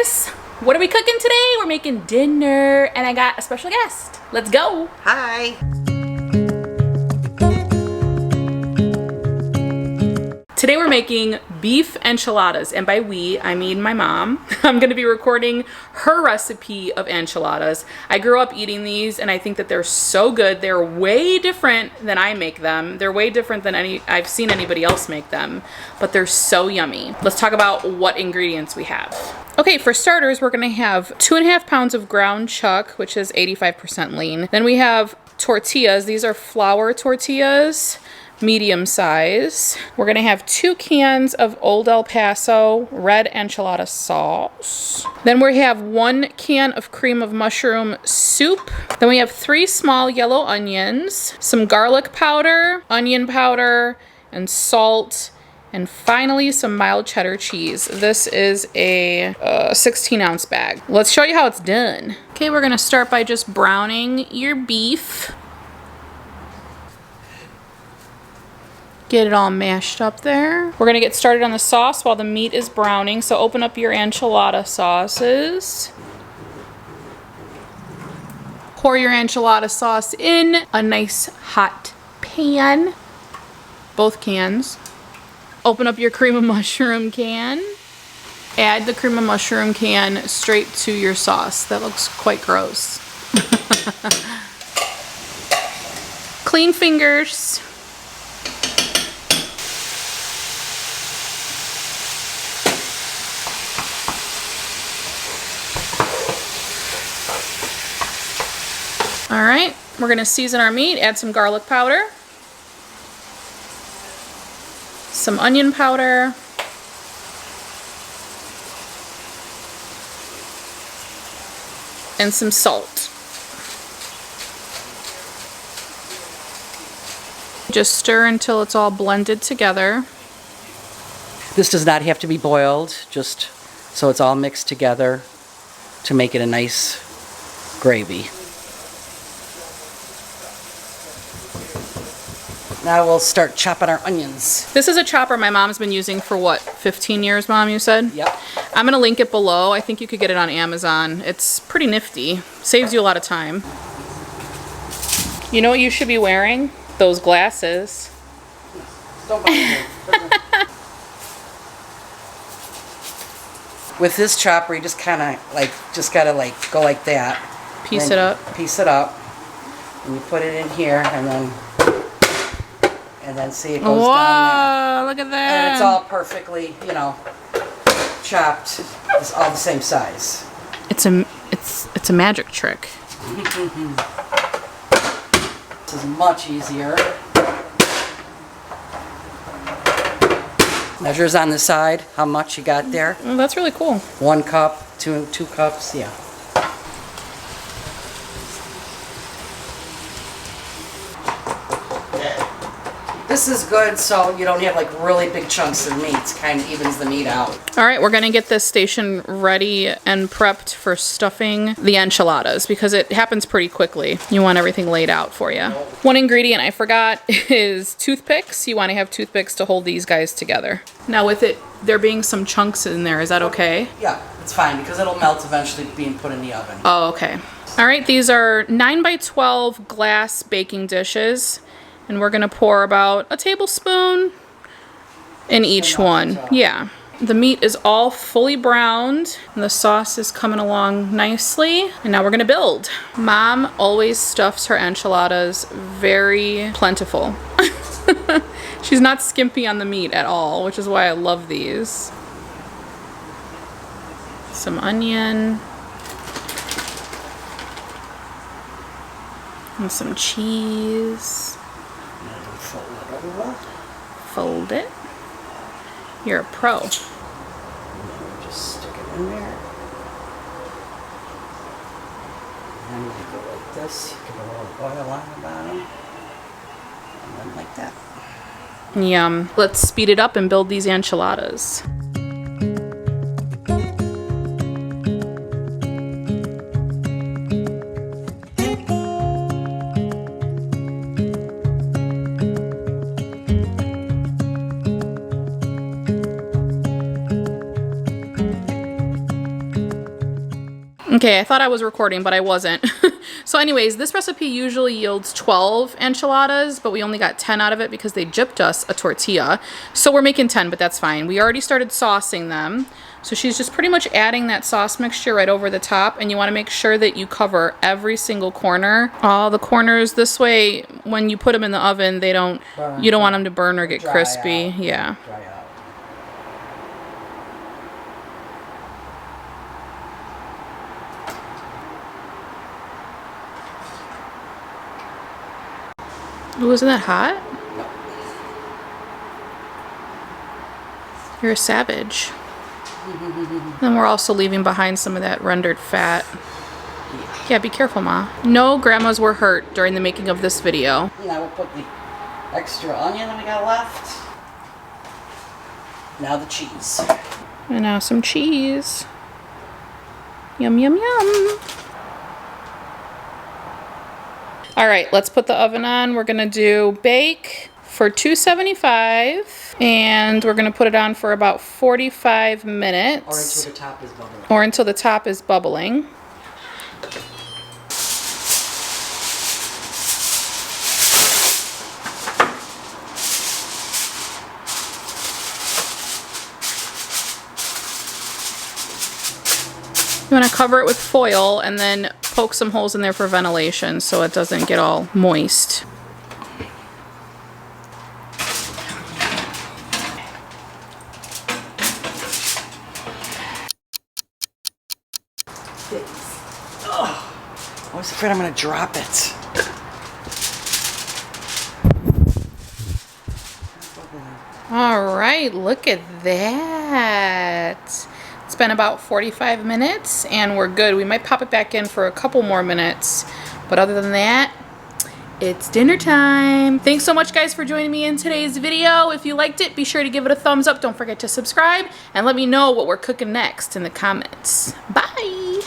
guys, what are we cooking today? We're making dinner and I got a special guest. Let's go. Hi. Today we're making beef enchiladas, and by we, I mean my mom. I'm gonna be recording her recipe of enchiladas. I grew up eating these and I think that they're so good. They're way different than I make them. They're way different than I've seen anybody else make them, but they're so yummy. Let's talk about what ingredients we have. Okay, for starters, we're gonna have 2.5 pounds of ground chuck, which is 85% lean. Then we have tortillas. These are flour tortillas, medium size. We're gonna have 2 cans of Old El Paso red enchilada sauce. Then we have 1 can of cream of mushroom soup. Then we have 3 small yellow onions, some garlic powder, onion powder, and salt. And finally, some mild cheddar cheese. This is a 16-ounce bag. Let's show you how it's done. Okay, we're gonna start by just browning your beef. Get it all mashed up there. We're gonna get started on the sauce while the meat is browning. So open up your enchilada sauces. Pour your enchilada sauce in a nice hot pan. Both cans. Open up your cream of mushroom can. Add the cream of mushroom can straight to your sauce. That looks quite gross. Clean fingers. All right, we're gonna season our meat, add some garlic powder, some onion powder, and some salt. Just stir until it's all blended together. This does not have to be boiled, just so it's all mixed together to make it a nice gravy. Now we'll start chopping our onions. This is a chopper my mom's been using for what, 15 years, Mom, you said? Yep. I'm gonna link it below. I think you could get it on Amazon. It's pretty nifty. Saves you a lot of time. You know what you should be wearing? Those glasses. Don't bother me. With this chopper, you just kind of gotta go like that. Piece it up. Piece it up. And you put it in here and then see it goes Whoa, down there. look at that. And it's all perfectly, chopped. It's all the same size. It's a magic trick. This is much easier. Measures on the side, how much you got there. Well, that's really cool. 1 cup, two cups, yeah. This is good so you don't have really big chunks of meat. It kind of evens the meat out. All right, we're gonna get this station ready and prepped for stuffing the enchiladas because it happens pretty quickly. You want everything laid out for you. One ingredient I forgot is toothpicks. You wanna have toothpicks to hold these guys together. Now with it, there being some chunks in there, is that okay? Yeah, it's fine because it'll melt eventually being put in the oven. Oh, okay. All right, these are 9x12 glass baking dishes. And we're gonna pour about a tablespoon in each one. Yeah. The meat is all fully browned and the sauce is coming along nicely. And now we're gonna build. Mom always stuffs her enchiladas very plentiful. She's not skimpy on the meat at all, which is why I love these. Some onion. And some cheese. Fold it. You're a pro. Just stick it in there. And then you go like this. You get a little oil on the bottom. And then like that. Yum. Let's speed it up and build these enchiladas. Okay, I thought I was recording, but I wasn't. So anyways, this recipe usually yields 12 enchiladas, but we only got 10 out of it because they gypped us a tortilla. So we're making 10, but that's fine. We already started saucing them. So she's just pretty much adding that sauce mixture right over the top, and you want to make sure that you cover every single corner. All the corners, this way when you put them in the oven, they don't, you don't want them to burn or get crispy. Yeah. Dry out. Ooh, isn't that hot? You're a savage. Then we're also leaving behind some of that rendered fat. Yeah, be careful, Ma. No grandmas were hurt during the making of this video. Now we'll put the extra onion that we got left. Now the cheese. And now some cheese. Yum, yum, yum. All right, let's put the oven on. We're gonna do bake for 275, and we're gonna put it on for about 45 minutes. Or until the top is bubbling. Or until the top is bubbling. You want to cover it with foil and then poke some holes in there for ventilation so it doesn't get all moist. Oh, I was afraid I'm going to drop it. All right, look at that. It's been about 45 minutes and we're good. We might pop it back in for a couple more minutes, but other than that, it's dinner time. Thanks so much, guys, for joining me in today's video. If you liked it, be sure to give it a thumbs up. Don't forget to subscribe and let me know what we're cooking next in the comments. Bye.